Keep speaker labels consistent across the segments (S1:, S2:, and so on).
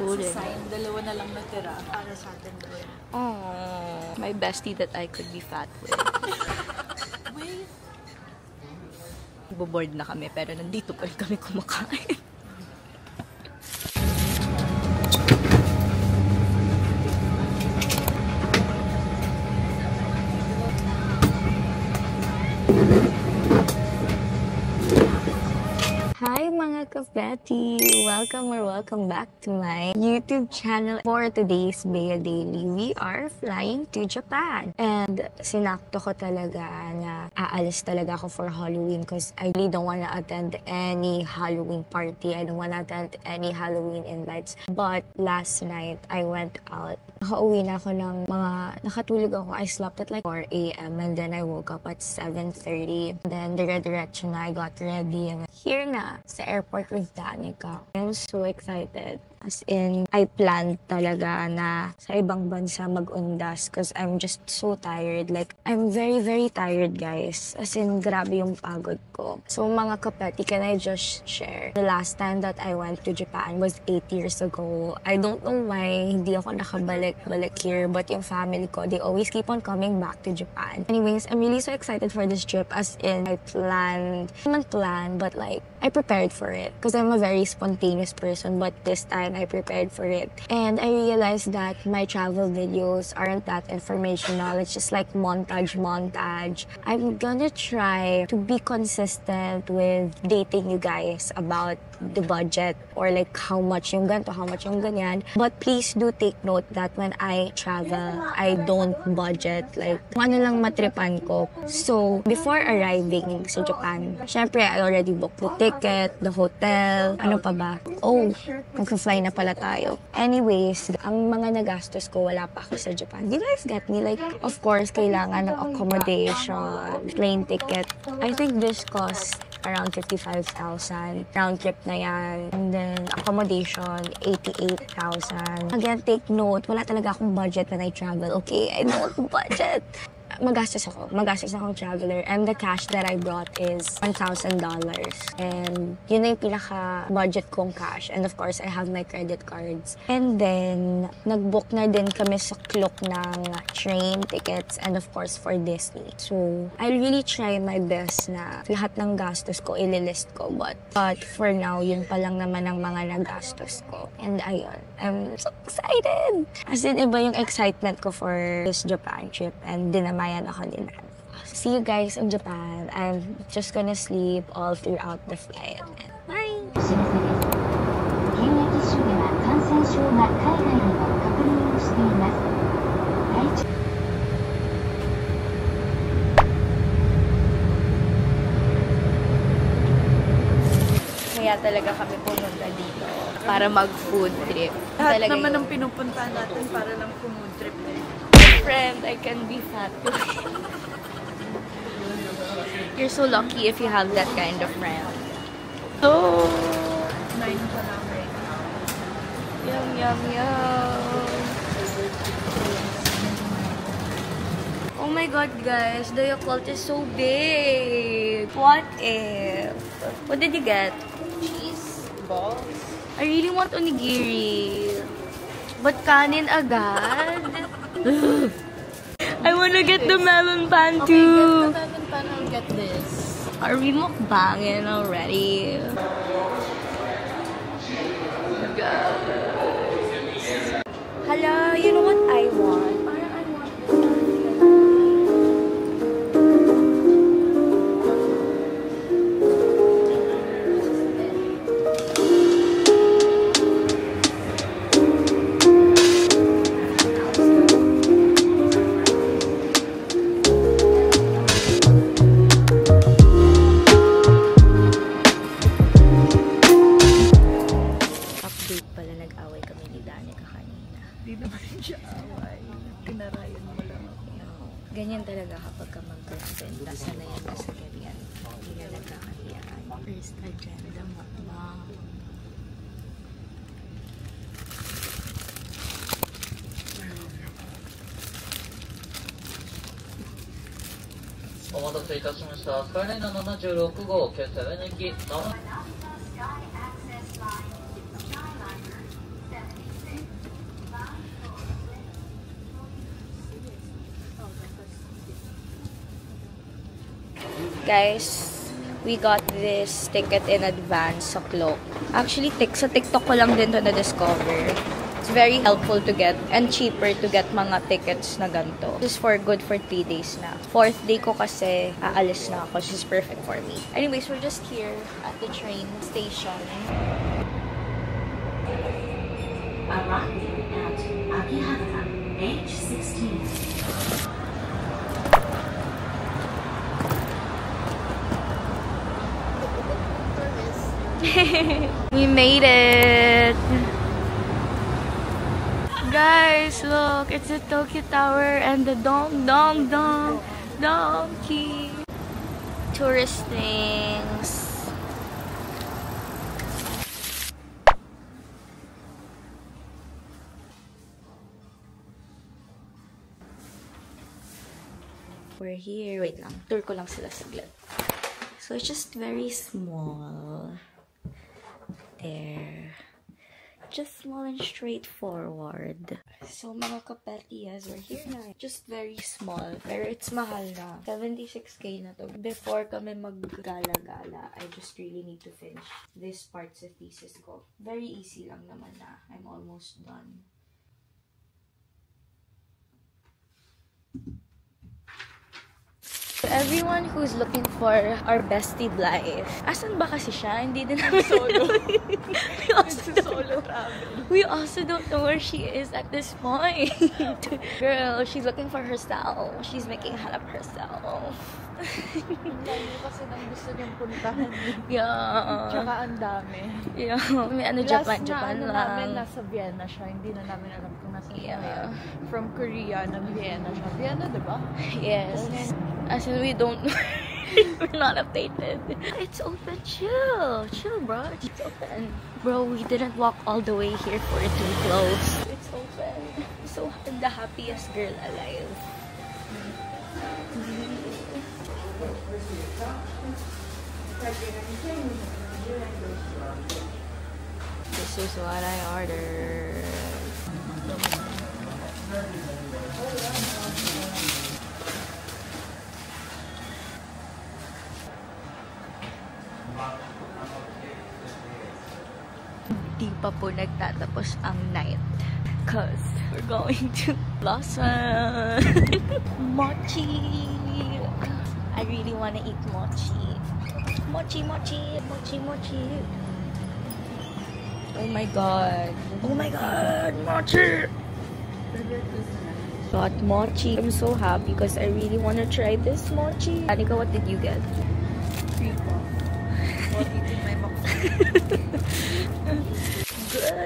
S1: susulit.
S2: Sign, dalawa na lang natira para sa atin doon.
S1: Oh, my bestie that I could be fat with.
S2: Wait.
S1: Boboard na kami pero nandito pa rin kami kumakain. Hi mga ka-Betty! Welcome back to my YouTube channel. For today's Bea Daily, we are flying to Japan. And sinakto ko talaga na aalis talaga ako for Halloween because I really don't wanna attend any Halloween party. I don't wanna attend any Halloween invites. But last night, I went out. Nakauwi na ako ng nakatulog ako. I slept at like 4 a.m. and then I woke up at 7:30. Then dire-diretso na, I got ready and here na sa airport with Danica. I'm so excited. As in, I planned talaga na sa ibang bansa mag-undas because I'm just so tired. Like, I'm very, very tired, guys. As in, grabe yung pagod ko. So, mga kapeti, can I just share? The last time that I went to Japan was 8 years ago. I don't know why hindi ako nakabalik here, but yung family ko, they always keep on coming back to Japan. Anyways, I'm really so excited for this trip. As in, I not planned, but like, I prepared for it because I'm a very spontaneous person, but this time I prepared for it. And I realized that my travel videos aren't that informational. It's just like montage. I'm gonna try to be consistent with dating you guys about the budget or like how much yung ganito, how much yung ganyan. But please do take note that when I travel, I don't budget. Like, kung ano lang matripan ko. So, before arriving sa Japan, syempre, I already booked the ticket, the hotel, ano pa ba? Oh, mag-fly na pala tayo. Anyways, ang mga nagastos ko, wala pa ako sa Japan. You guys get me? Like, of course, kailangan ng accommodation, plane ticket. I think this cost around 55,000. Round trip na yan. And then, accommodation, 88,000. Again, take note, wala talaga akong budget when I travel, okay? I don't budget. Magastos akong traveler. And the cash that I brought is $1,000. And yun na yung pinaka-budget kong cash. And of course, I have my credit cards. And then, nag-book na din kami sa Klook ng train tickets and of course, for Disney. So, I really try my best na lahat ng gastos ko, ililist ko. But for now, yun pa lang naman ang mga nagastos ko. And ayun, I'm so excited! As in, iba yung excitement ko for this Japan trip. And dinamayan ako din. See you guys in Japan. I'm just gonna sleep all throughout the flight. Bye! Kaya talaga kami pumunta dito para mag-food trip.
S2: Lahat naman ang pinupuntahan natin para lang food trip eh.
S1: Friend, I can be fat. You're so lucky if you have that kind of friend. So,
S2: 9 pa lang right now.
S1: Yum. Oh my god, guys, the Yakult is so big. What if? What did you get?
S2: Cheese balls.
S1: I really want onigiri. But kanin agad? I wanna get the melon pan too.
S2: Okay, get the melon pan. I'll get this.
S1: Are we mukbanging already? Hello, you know what I want? Ganyan talaga kapag ka mag-girlfriend, sanayan na sa ganyan. Hindi na nagkakahiyaan. First agenda, mukbang.
S3: Omatase itashimashita. Skyline 76号、決済上抜き。
S1: Guys, we got this ticket in advance sa Cloak. Actually, sa TikTok ko lang din to na-discover. It's very helpful to get and cheaper to get mga tickets na ganito. This is good for 3 days na. 4th day ko kasi aalis na ako. This is perfect for me. Anyways, we're just here at the train station.
S4: Arriving at Akihata, H16.
S1: We made it! Guys, look! It's the Tokyo Tower and the donkey! Tourist things. We're here. Wait lang. Tour ko lang sila saglit. So, it's just very small. There. Just small and straightforward. So, mga kapatias, we're here na. Just very small. Pero it's mahal na. 76k na to. Before kami mag-gala-gala, I just really need to finish this part sa thesis ko. Very easy lang naman na. I'm almost done. Everyone who's looking for our bestie Blythe, asan ba kasi siya? Hindi din namin
S2: Solo.
S1: solo travel. We also don't know where she is at this point. Girl, she's looking for herself. She's making hanap herself.
S2: Dami kasi nang gusto niyang puntahan.
S1: Yeah.
S2: Tsaka ang dami.
S1: Yeah. May ano,
S2: Japan
S1: Japan lang.
S2: namin, nasa Vienna siya. Hindi na namin alam kung nasa Vienna. From Korea, nag-Vienna siya. Vienna, diba?
S1: Yes. As in, we don't we're not updated. It's open. Chill, bro. It's open. Bro, we didn't walk all the way here for it to be closed. It's open. So, I'm the happiest girl alive. This is what I ordered. Di pa po nagtatapos ang night. Cause we're going to Blossom. Mochi! I really wanna eat mochi. Mochi! Oh my god. Mochi! Got mochi. I'm so happy because I really wanna try this mochi. Anika, what did you get?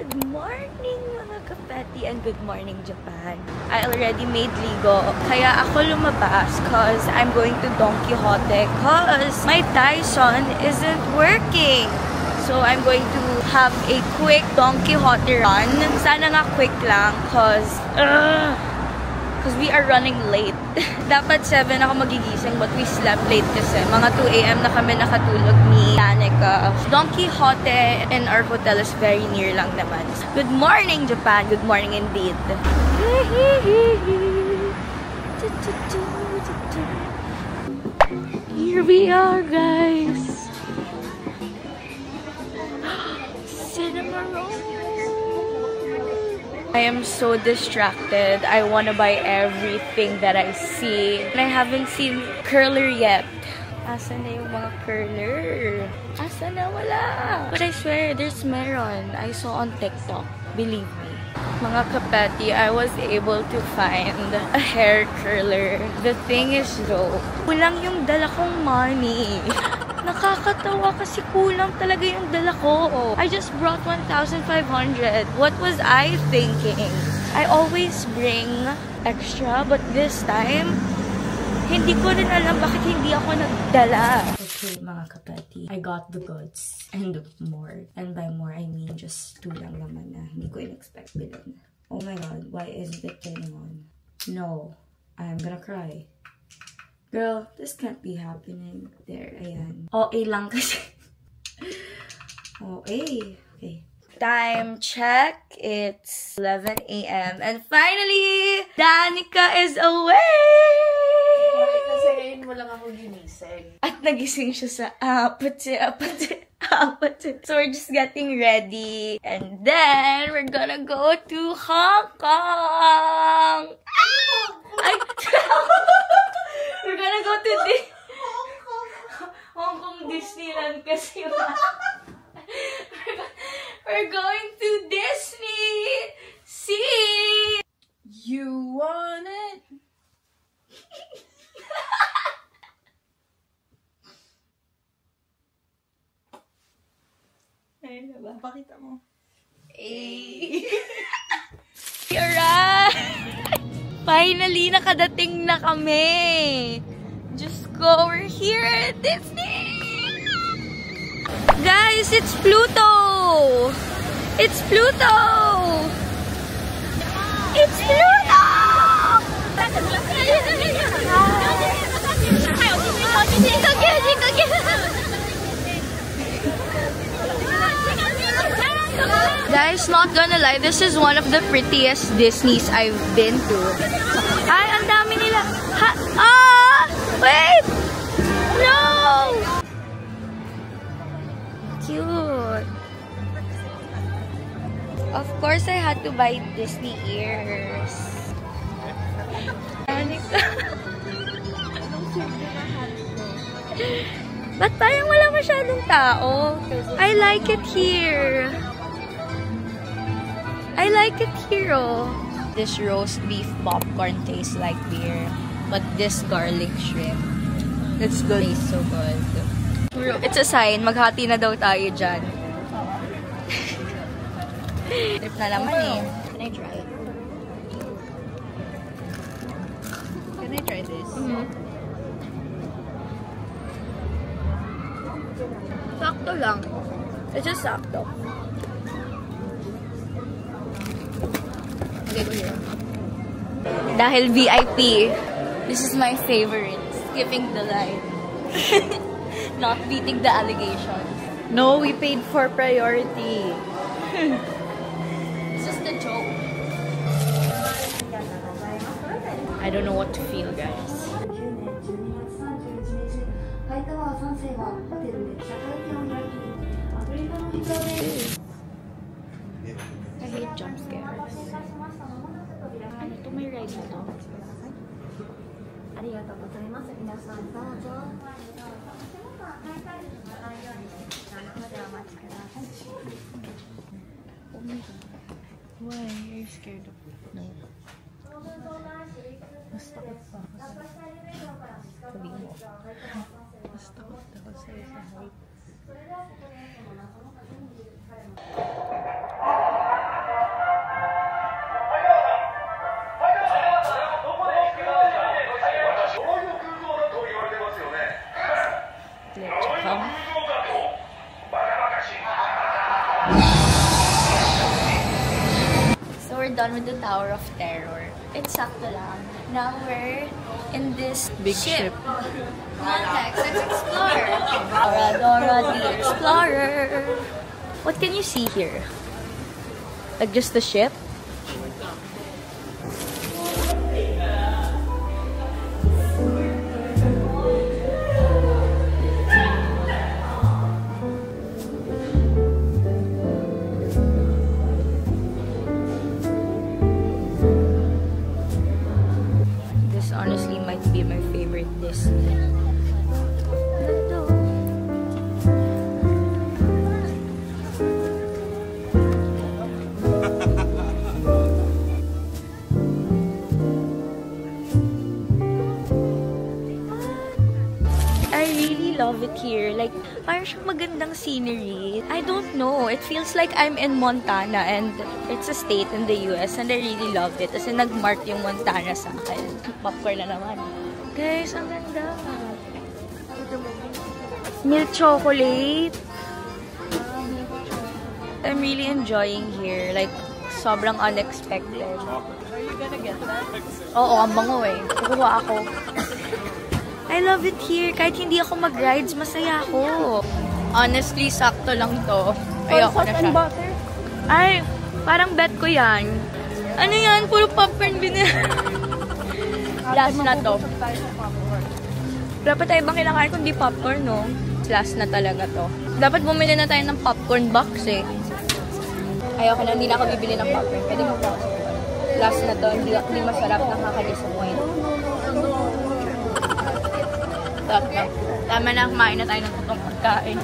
S1: Good morning mga kapati and good morning Japan. I already made ligo. Kaya ako lumabas cause I'm going to Don Quijote cause my Dyson isn't working. So I'm going to have a quick Don Quijote run. Sana nga quick lang cause we are running late. Dapat 7 ako magigising but we slept late kasi. Mga 2 AM na kami nakatulog ni Danica. Don Quijote and our hotel is very near lang naman. Good morning, Japan. Good morning indeed. Here we are, guys. Cinema roll. I am so distracted. I want to buy everything that I see. And I haven't seen curler yet. Asan na yung mga curler? Asan na? Wala. But I swear, there's meron. I saw on TikTok. Believe me. Mga kapati, I was able to find a hair curler. The thing is though, kulang yung dala kong money. Nakakatawa kasi kulang talaga yung dala ko. I just brought 1,500. What was I thinking? I always bring extra, but this time, hindi ko rin alam bakit hindi ako nagdala. Okay, mga kapati, I got the goods and more. And by more, I mean just 2 lang naman na hindi ko in-expect bilhin. Oh my god, why isn't it turning on? No, I'm gonna cry. Girl, this can't be happening. There, ayan. OA lang kasi. OA. Okay. Time check. It's 11 AM. And finally, Danica is awake!
S2: Kasi ngayon mo lang ako ginising.
S1: At nagising siya sa apatse. So we're just getting ready. And then, we're gonna go to Hong Kong! Ay! We're gonna go to Hong Kong Disneyland kasi we're going to Disney! See!
S2: You want it?
S1: Ayun na ba?
S2: Pakita mo.
S1: Alright! Finally, nakadating na kami! Just go, we're here at Disney! Guys, it's Pluto! It's Pluto! It's Pluto! Guys, not gonna lie, this is one of the prettiest Disneys I've been to. Ay, ang dami nila. Wait! No! Cute. Of course, I had to buy Disney ears. Ba't parang wala masyadong tao? I like it here. I like it here, oh. This roast beef popcorn tastes like beer. But this garlic shrimp, it's good. Tastes so good. It's a sign. Maghati na daw tayo dyan. Trip na naman eh. Can I try it?
S2: Can I try this?
S1: Sakto lang. It's just sakto. Okay, go here. Dahil VIP, this is my favorite. Skipping the line. Not beating the allegations.
S2: No, we paid for priority.
S1: It's just a joke. I don't know what to feel, guys. I hate jump scares. Ano to, may ride na to?
S2: Why? Are you scared of it?
S1: No.
S2: Mas takot pa ako sa...
S1: Sabihin mo.
S2: Mas takot ako sa height.
S1: Let's come. So we're done with the Tower of Terror. It's sakto lang. Now we're in this
S2: Big
S1: ship.
S2: ship.
S1: Come on, Tex, let's explore. Dora the Explorer. What can you see here? Like just the ship? Honestly, might be my favorite Disney. I really love it here. Like, parang siyang magandang scenery. I don't know. It feels like I'm in Montana and it's a state in the US and I really love it. Kasi nag-mark yung Montana sa akin. Popcorn na naman. Guys, ang ganda. Milk chocolate. I'm really enjoying here. Like, sobrang unexpected.
S2: Are you gonna get that?
S1: Oo, ang bango eh. Kukuha ako. I love it here. Kahit hindi ako mag-rides, masaya ako. Honestly, sakto lang to. Ayoko na siya.
S2: Butter?
S1: Ay, parang bet ko yan. Ano yan? Puro popcorn binili. Last na to.
S2: Mabubusog tayo sa popcorn.
S1: Dapat tayo bang kinakain kundi popcorn, no? Last na talaga to. Dapat bumili na tayo ng popcorn box, eh. Ayoko na, hindi na ako bibili ng popcorn. Pwede mo box. Last na to, hindi masarap, nakaka-disappoint. Tama na, kumain na tayo ng tutong pagkain.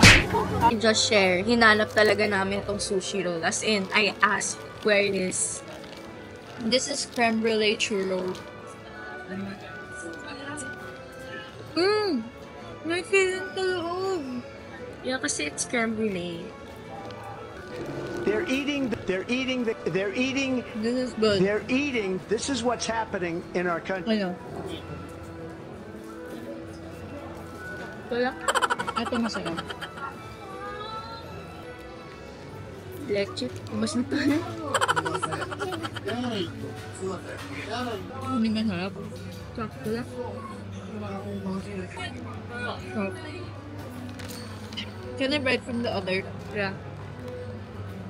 S1: Just share, hinanap talaga namin tong sushi roll. As in, I asked, where is? This is creme brulee churro. May feeling sa loob. Yeah, kasi it's creme brulee.
S5: They're eating.
S1: This is good.
S5: They're eating. This is what's happening in our country.
S1: Ano? Wala. Ito masarap. Leche. Mas na tayo. Hindi masarap. Sakto lang. Can I bite from the other? Yeah.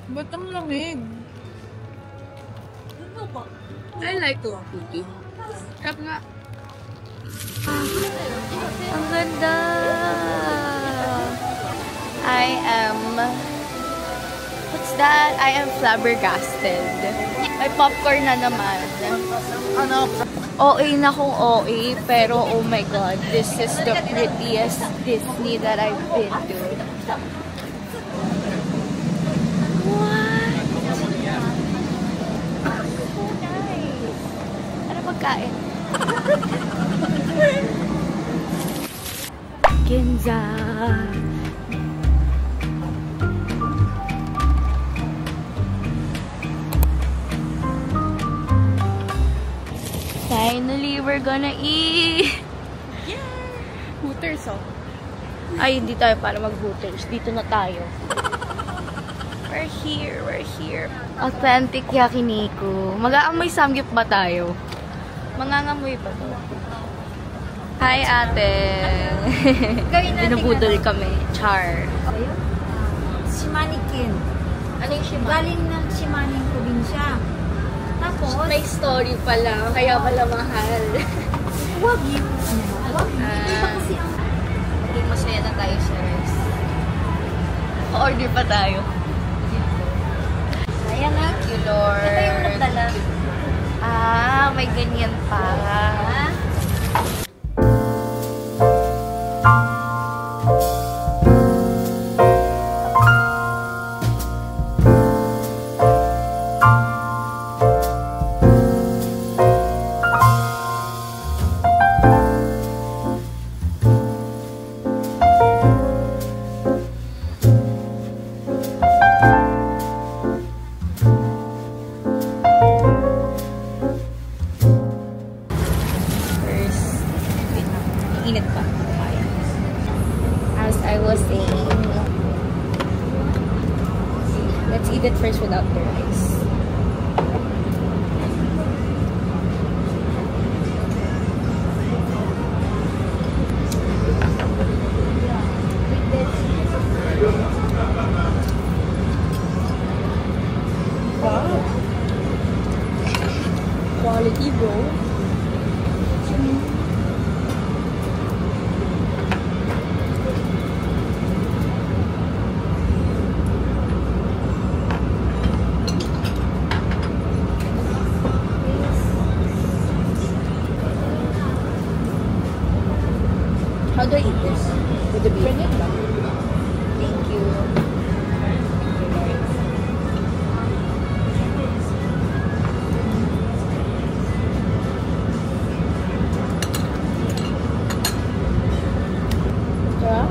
S1: Ba't ang lamig? I like to cookie. Kap nga. Ang ganda! What's that? I am flabbergasted. May popcorn na naman. Ano? OA na kung OA, pero oh my god, this is the prettiest Disney that I've been to. What? So nice. Ano pagkain? Ginza. Finally, we're gonna eat!
S2: Yeah! Hooters, oh.
S1: Ay, hindi tayo para mag-Hooters. Dito na tayo. We're here. Authentic yakiniku. Mag-aamoy samgyup ba tayo? Mangangamoy ba to? Hi, ate! Binubudol kami. Char.
S6: Shimanikin.
S1: Ano yung shima?
S6: Galing ng Shimaning probinsya. Tapos,
S1: May story pala, kaya pala mahal.
S6: Wagyu. Wagyu. Hindi pa kasi ang...
S1: Maging masaya na tayo sa rest. Pa-order pa tayo.
S6: Ayan na.
S1: Thank you, Lord.
S6: Ito yung nagdala.
S1: Ah, may ganyan pa.
S6: Ha?
S1: Init pa. As I was saying, let's eat it first without the rice. Wow. Quality, bro. How do I eat this? With the beef? Thank you. Sarap?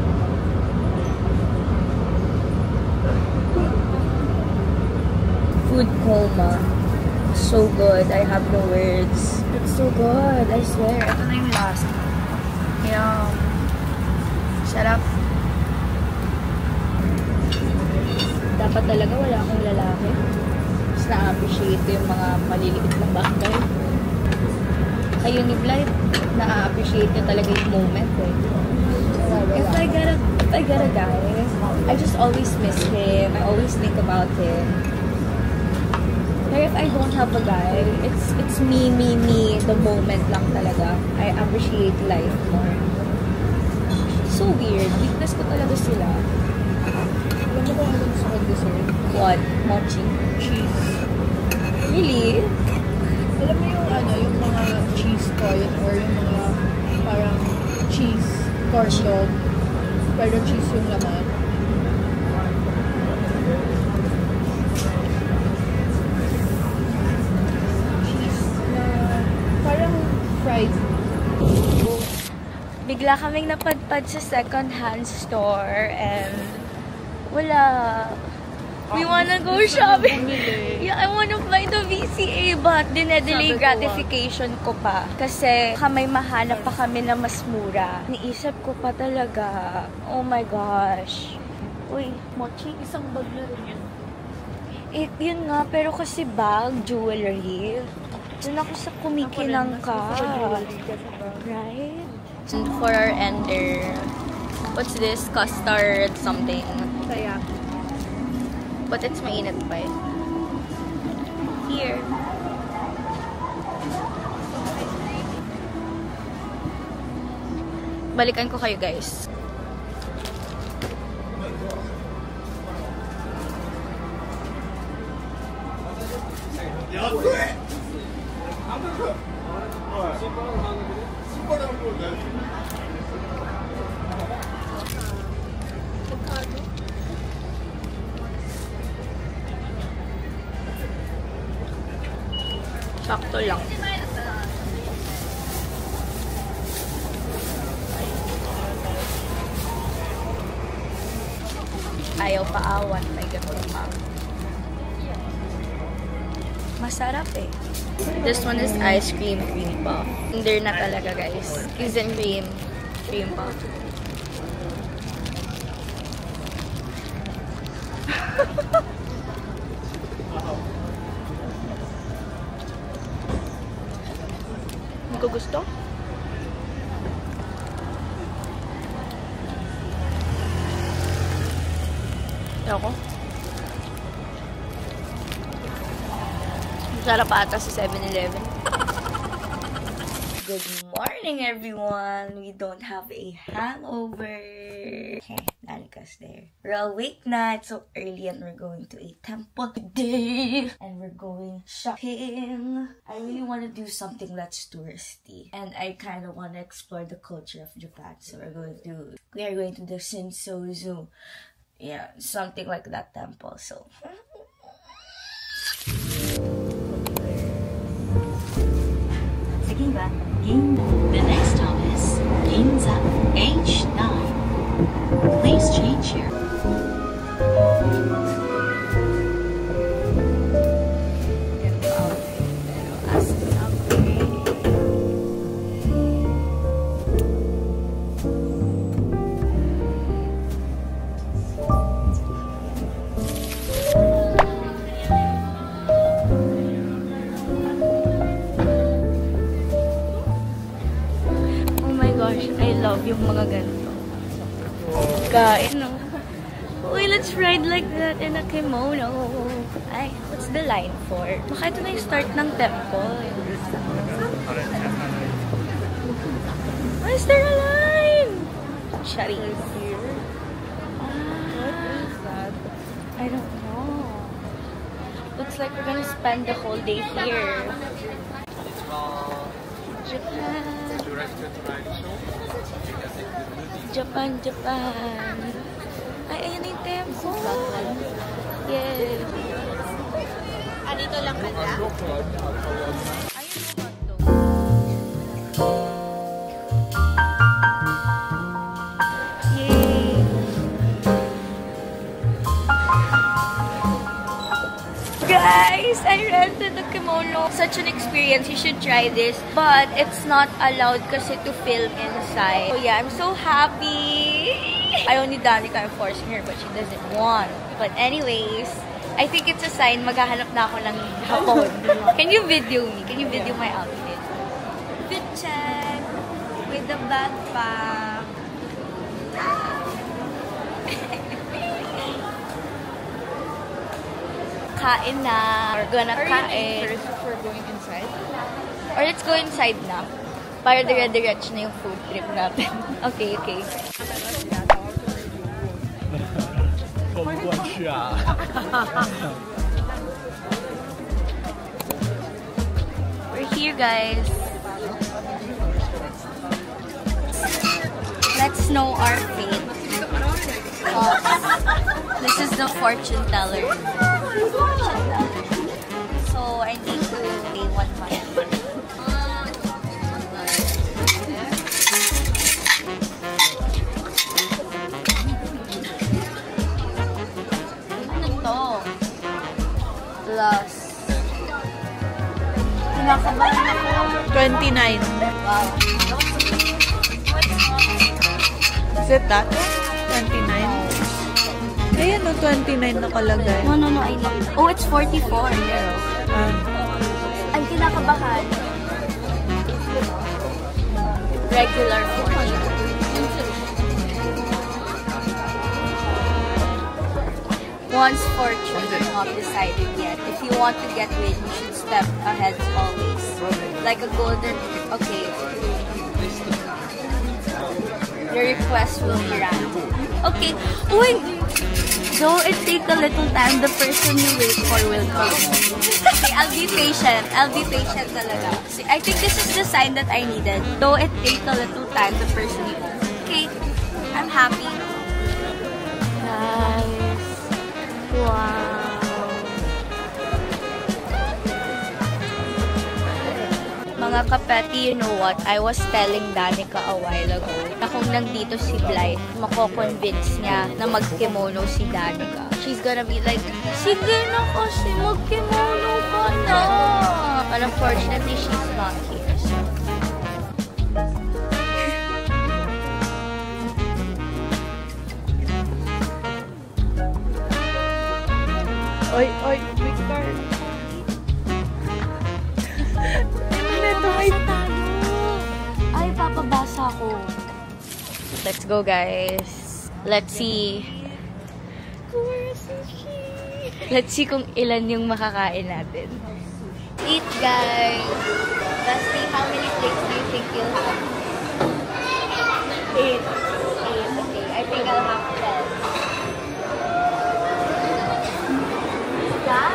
S1: Food coma. So good. I have no words. It's so good. I swear. Ito na yung last. Yum. Sarap. Dapat talaga wala akong lalaki. Mas na-appreciate yung mga maliliit na bagay. Kayo ni Blythe, na-appreciate nyo talaga yung moment eh. If I got a guy, I just always miss him. I always think about him. Kaya if I don't have a guy, it's me, the moment lang talaga. I appreciate life more. So weird. Weakness ko talaga sila.
S2: Alam mo kung ano gusto ko dessert?
S1: What? Mochi?
S2: Cheese.
S1: Really?
S2: Alam mo yung ano, yung mga cheese toy or yung mga parang cheese corn dog. Pero cheese yung laman. Cheese na parang fried.
S1: Bigla kaming napadpad sa second-hand store and wala. We wanna go shopping. Yeah, I wanna buy the VCA but dinedelay gratification ko pa. Kasi may mahanap pa kami na mas mura. Niisip ko pa talaga. Oh my gosh. Uy, mochi.
S2: Isang bag na rin yun.
S1: Yun nga, pero kasi bag, jewelry. Diyan ako sa kumikinang ka. Right? And for our ender, what's this? Custard something.
S2: Sayaki.
S1: But it's mainit pa eh. Here. Balikan ko kayo guys. Sakto lang. Ayaw paawat. May ganun pa. Masarap eh. This one is ice cream puff. Hindi na talaga guys. Cookies and cream puff. Hindi ko gusto. Ayoko. Masarap ata sa 7-Eleven. Good morning, everyone! We don't have a hangover. Okay, Danica's there. We're awake na. It's so early and we're going to a temple today. And we're going shopping. I really want to do something that's touristy. And I kind of want to explore the culture of Japan. So we are going to the Shinso Zoo. Yeah, something like that temple. So...
S4: The next stop is Ginza H9. Please change here.
S1: I love yung mga ganito. Kain, no? Uy, let's ride like that in a kimono. Ay, what's the line for? Baka ito na yung start ng temple. Why is there a line? Charis. I don't know. Looks like we're gonna spend the whole day here. Japan. Ay, ayan na yung temple. Yes.
S2: Dito lang ka na?
S1: Yay! Guys, I rented the kimono. Such an experience. You should try this. But it's not allowed kasi to film inside. So yeah, I'm so happy. I only Danica, I'm forcing her, but she doesn't want. But anyways, I think it's a sign maghahanap na ako ng hapon. Can you video me? Can you video my outfit? Fit check. With the backpack. kain na. Or gonna kain.
S2: First, we're going inside.
S1: Or let's go inside na. Para dire-diretso na yung food trip natin. Okay, okay. We're here, guys. Let's know our fate. This is the fortune teller. So I need to pay 1 month. Ano to? Plus. Kinakabahan ako.
S2: 29.
S1: Wow.
S2: Is it that? 29? Ayan o, 29 nakalagay.
S1: No, I know. Oh, it's 44. Ang kinakabahan. Regular fortune. One's fortune is not decided yet. If you want to get rich, you should step ahead always. Like a golden... Okay. Your request will be granted. Okay. Uy! Though it take a little time, the person you wait for will come. Okay, I'll be patient. I'll be patient talaga. See, I think this is the sign that I needed. Though it take a little time, the person you wait. Okay. I'm happy. Guys. Wow. Mga kapeti, you know what? I was telling Danica a while ago na kung nandito si Blythe, mako-convince niya na mag-kimono si Danica. She's gonna be like, sige na kasi, mag-kimono ka na. But unfortunately, she's not here. So.
S2: Oy, Victor.
S1: Ay, papabasa ako. Let's go, guys. Let's see. Let's see kung ilan yung makakain natin. Eat, guys. Let's see how many plates do you think you'll have? 8. 8, okay. I think I'll have 10. Yeah.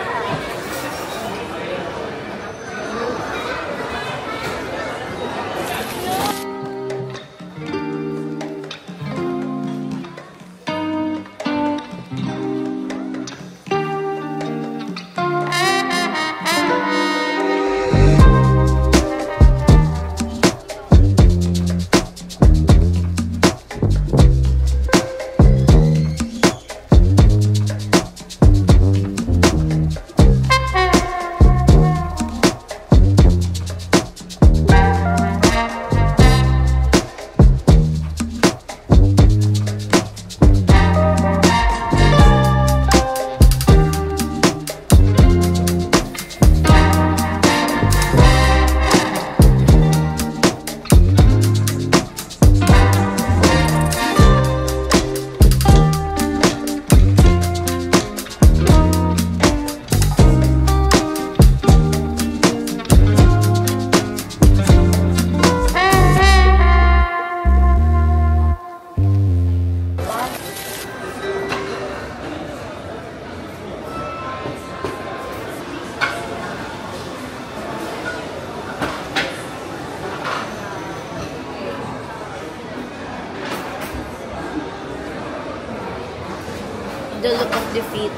S1: The look of defeat.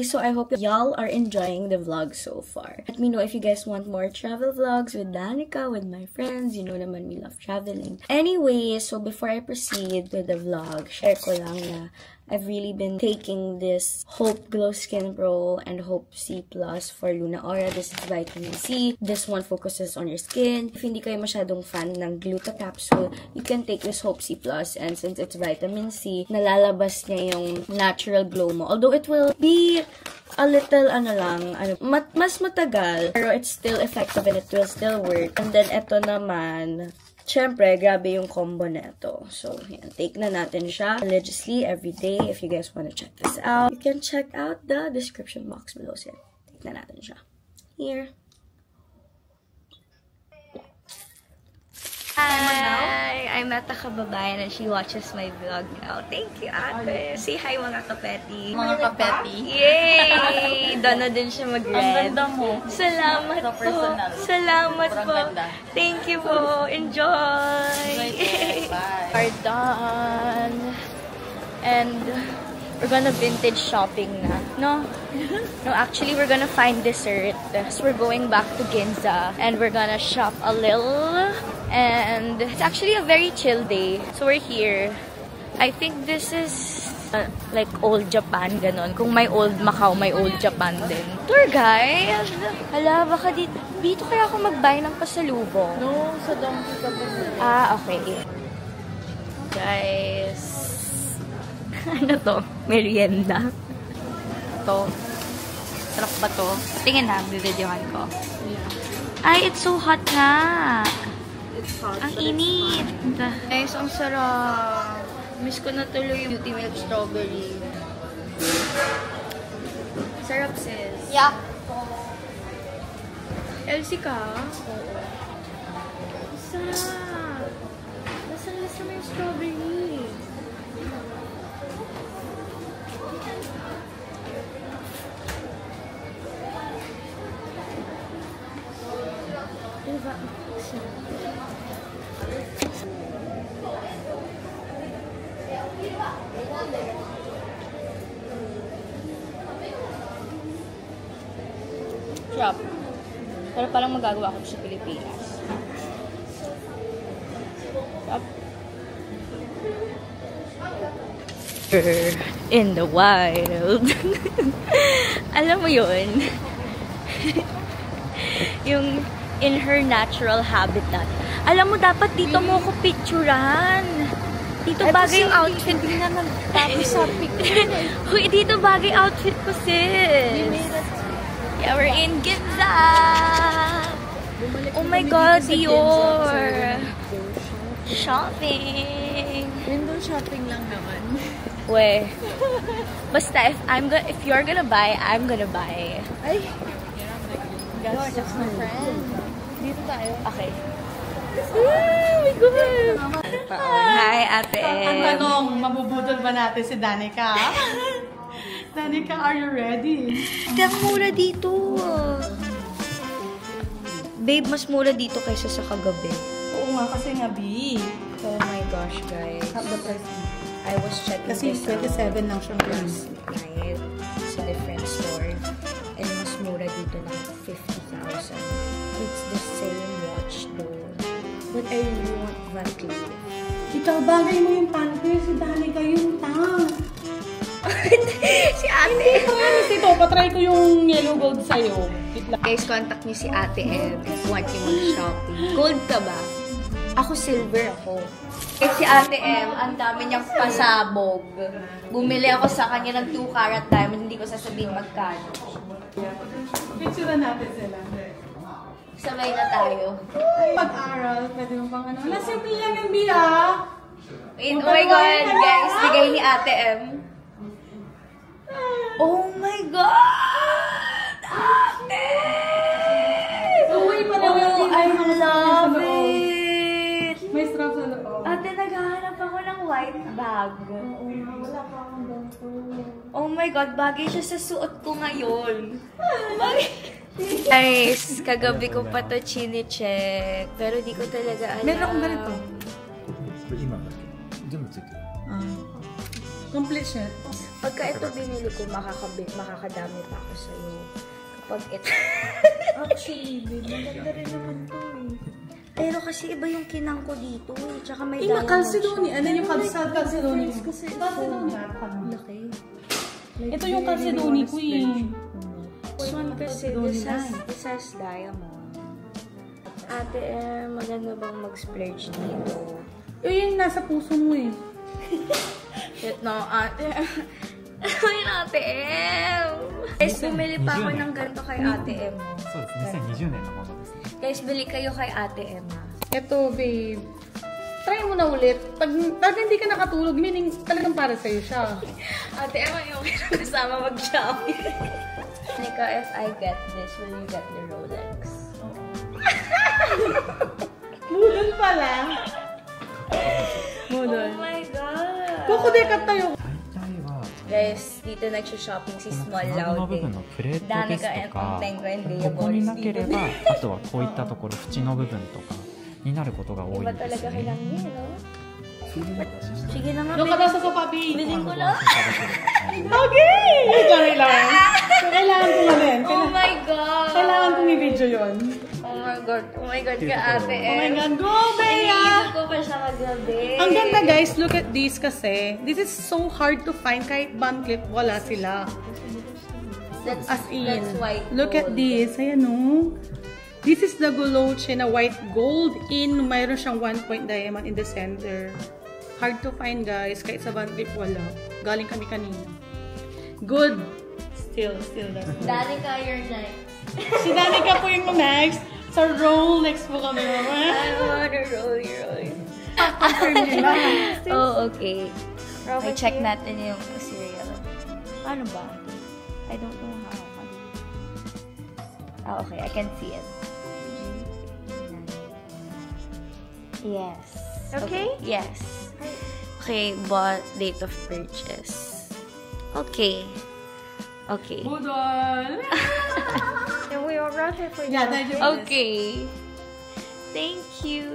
S1: So I hope y'all are enjoying the vlog so far. Let me know if you guys want more travel vlogs with Danica, with my friends. You know naman we love traveling. Anyway, so before I proceed with the vlog, share ko lang na I've really been taking this Hope Glow Skin Pro and Hope C Plus for Luna Aura. This is vitamin C. This one focuses on your skin. If hindi kayo masyadong fan ng Gluta capsule, you can take this Hope C Plus, and since it's vitamin C, nalalabas niya yung natural glow mo. Although it will be a little, mas matagal, pero it's still effective and it will still work. And then, eto naman,
S7: syempre, grabe yung combo neto. So, yan. Take na natin siya religiously every day. If you guys wanna check this out, you can check out the description box below. So, yan. Take na natin siya. Here.
S1: Hi! I met a kababayan and she watches my vlog now. Thank you, ate. Say hi, mga kapeti.
S2: Mga kapeti.
S1: Yay! Doon na din siya mag-red.
S2: Ang ganda mo.
S1: Salamat
S2: Sa
S1: po.
S2: personal.
S1: Salamat
S2: Sobrang
S1: po.
S2: ganda.
S1: Thank you po. Enjoy!
S2: Bye.
S1: We're done. And we're gonna vintage shopping na. No? No, actually, we're gonna find dessert. So we're going back to Ginza. And we're gonna shop a little. And it's actually a very chill day. So we're here. I think this is like old Japan, ganon. Kung may old Macau, may old Japan din. Tour guide! Hala, baka dito kaya ako mag-buy ng pasalubong.
S2: No, sa donkey ka ba?
S1: Ah, okay. Guys. Ano to? Merienda. To. Sarap ba to? Tingin na, bibidyohan ko. Ay, it's so hot na.
S2: It's hot.
S1: Ang init. Guys, ang sarap. Miss ko na tuloy yung beauty milk strawberry. Sarap, sis.
S2: Yeah.
S1: Elsie ka? Oo. Sarap. Lasa mo yung strawberry. Diba? Sarap. Pero parang magagawa ko sa Pilipinas. Sarap. In the wild. Alam mo yun? Yung in her natural habitat. Alam mo, dapat dito mo ako picturean. Dito bagay yung outfit.
S2: Hindi na nagtapos sa picture.
S1: Uy, dito bagay outfit ko, sis. Yeah, we're in Ginza. Oh my God, Dior. Shopping.
S2: Window shopping lang naman.
S1: We. Basta, if you're gonna buy, I'm gonna buy.
S2: Ay! Gosh, that's my friend. Dito tayo.
S1: Okay. Oh my God! Hi, ate.
S8: Ang tanong, mabubudol ba natin si Danica? Danica, are you ready?
S1: Ang mura dito. Babe, mas mura dito kaysa sa kagabi.
S8: Oo nga, kasi nga, B.
S1: Oh my gosh, guys.
S8: Half the price.
S1: I was checking
S8: Kasi
S1: this out
S8: 27 lang siyang price.
S1: night sa different store. And mas mura dito ng 50,000. It's the same watch though. But I really want Van Cleef.
S8: Ikaw, bagay mo yung panty. Si Danica yung tang.
S1: Si ate.
S8: Promise ito, patry ko yung yellow gold sa'yo.
S1: Guys, contact niyo si Ate Ev if want niyo mag-shopping. Gold ka ba? Ako silver ako. Si Ate Ev, ang dami niyang pasabog. Bumili ako sa kanya ng 2 carat diamond, hindi ko sasabihin magkano.
S8: Picture natin sila.
S1: Sabay na tayo.
S8: Pag-aral, pwede mo pang ano. Simple lang yung B, ah.
S1: Wait, oh my God, guys. Bigay ni Ate M. Oh my God! Ate!
S8: Uy, parang
S1: Oh, I love
S8: it.
S1: it!
S8: May strap sa loob.
S1: Ate, naghahanap ako ng white bag.
S8: Wala pa akong ganito.
S1: Oh my God, bagay siya sa suot ko ngayon. Guys, kagabi ko pa to chine-check. Pero di ko talaga alam.
S8: Meron akong ganito.
S9: これ今だけ全部ついてる
S8: Complete set.
S1: Pagka ito binili ko, makakadami pa ako sa'yo. Kapag ito.
S2: Actually, babe, maganda rin naman to eh.
S1: Pero kasi iba yung kinang ko dito eh. Tsaka may
S8: Ina,
S1: diamond
S8: Calcedony. Ano yung Calcedony?
S2: Kasi
S8: Calcedony.
S2: laki.
S8: Ito yung Calcedony ko eh.
S1: This one kasi, this has diamond. Ate, maganda bang mag-splurge dito?
S8: Yung nasa puso mo eh.
S1: Shit, no, ate. Ay, ate M. Guys, bumili pa ako ng ganito kay ate M.
S9: そうです2020年のものですね
S1: Guys, bili kayo kay ate M.
S8: Ito, babe. try mo na ulit. Pag hindi ka nakatulog, meaning talagang para sa'yo siya.
S7: Ate, Emma, yung kasama mag-shopping. Nika, if I get this, will you get the Rolex?
S8: Budol pala. Budol.
S7: Oh my God!
S8: Kukudekat tayo.
S7: Guys, dito nagsha-shopping si Small
S10: 金具の部
S7: Louding.
S10: 分のプレートですとか、ここになければ、あとはこういったところ、縁の部分とかになることが多いん
S7: Iba
S10: です
S7: talaga
S10: ね。
S7: kailang niya, no? Sige na nga,
S8: Doon ka daw sa sopapi.
S7: bilhin ko lang.
S8: Okay! Sorry lang. Kailangan ko na din.
S7: Oh my God!
S8: Kailangan kong i-video yun.
S7: Oh my God ka, Ate
S8: Oh my
S7: Em.
S8: God, go, Bea!
S7: Iniisip ko pa siya kagabi.
S8: Ang ganda guys, look at this kasi. This is so hard to find. Kahit band clip, wala sila.
S7: That's,
S8: As in,
S7: that's white
S8: look at
S7: gold.
S8: this. Ayan o. This is the Guloche na white gold in mayroon siyang 1-point diamond in the center. Hard to find guys. Kahit sa band clip, wala. Galing kami kanina. Good. Still that's good.
S7: Danica, you're next.
S8: Si Danica po yung next. Sa Rolex po kami naman.
S7: I wanna roll your eyes.
S8: Confirm nila.
S7: Oh, okay. I check natin yung cereal. Paano ba? I don't know how. Oh, okay. I can see it. Yes.
S1: Okay?
S7: Yes. Okay, but date of purchase. Okay. Okay.
S8: Budol!
S1: And we all brought it for you.
S8: Yeah, thank you.
S7: Okay. Thank you.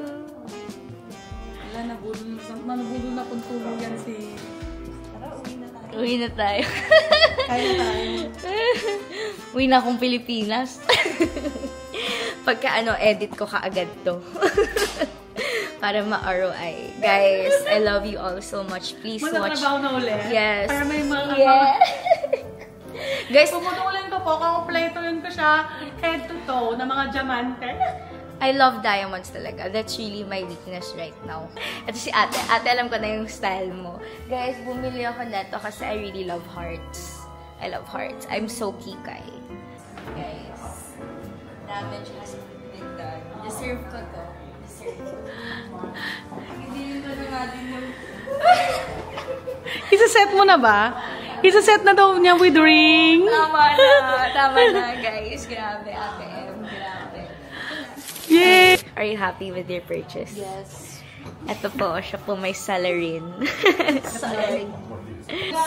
S8: Wala, nabudol na kung tulog yan si...
S7: Uwi na tayo.
S8: Kaya tayo.
S7: Uwi na akong Pilipinas. Pagka edit ko kaagad to. Para ma-ROI. Guys, I love you all so much. Please watch.
S8: Magtatrabaho na ulit.
S7: Yes.
S8: Para may mga...
S7: Yeah. Guys,
S8: pumutulin ko po, kakumpletuin ko siya head to toe na mga diamante.
S7: I love diamonds talaga. That's really my weakness right now. Ito si Ate. Ate, alam ko na yung style mo. Guys, bumili ako neto kasi I really love hearts. I love hearts. I'm so kikay. Guys, damage has been done. Deserve ko to. Deserve ko. Hindi ko na nga din yung...
S8: Isa-set mo na ba? Isa-set na daw niya with ring.
S7: Tama na, guys. Grabe, Ate M. Grabe.
S8: Yay!
S7: Are you happy with your purchase?
S6: Yes.
S7: Ito po, siya po may salarin. Salarin.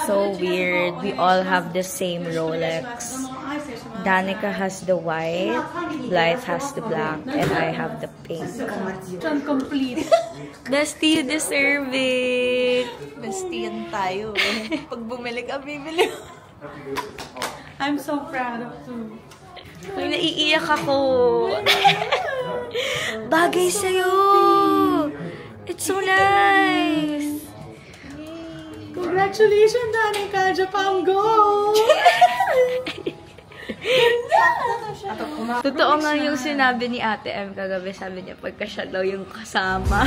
S7: So weird. We all have the same Rolex. Danica has the white, Blythe has the black, and I have the pink.
S8: Complete.
S7: Dusty, you deserve it.
S6: Bestie yan tayo. Pag bumili ka, bibili.
S8: I'm so proud of you.
S7: Uy, naiiyak ako. Bagay sa'yo. It's so nice.
S8: Congratulations, Danica! Japan Gold!
S7: Totoo nga yung sinabi ni Ate M kagabi. Sabi niya, pagka siya daw yung kasama.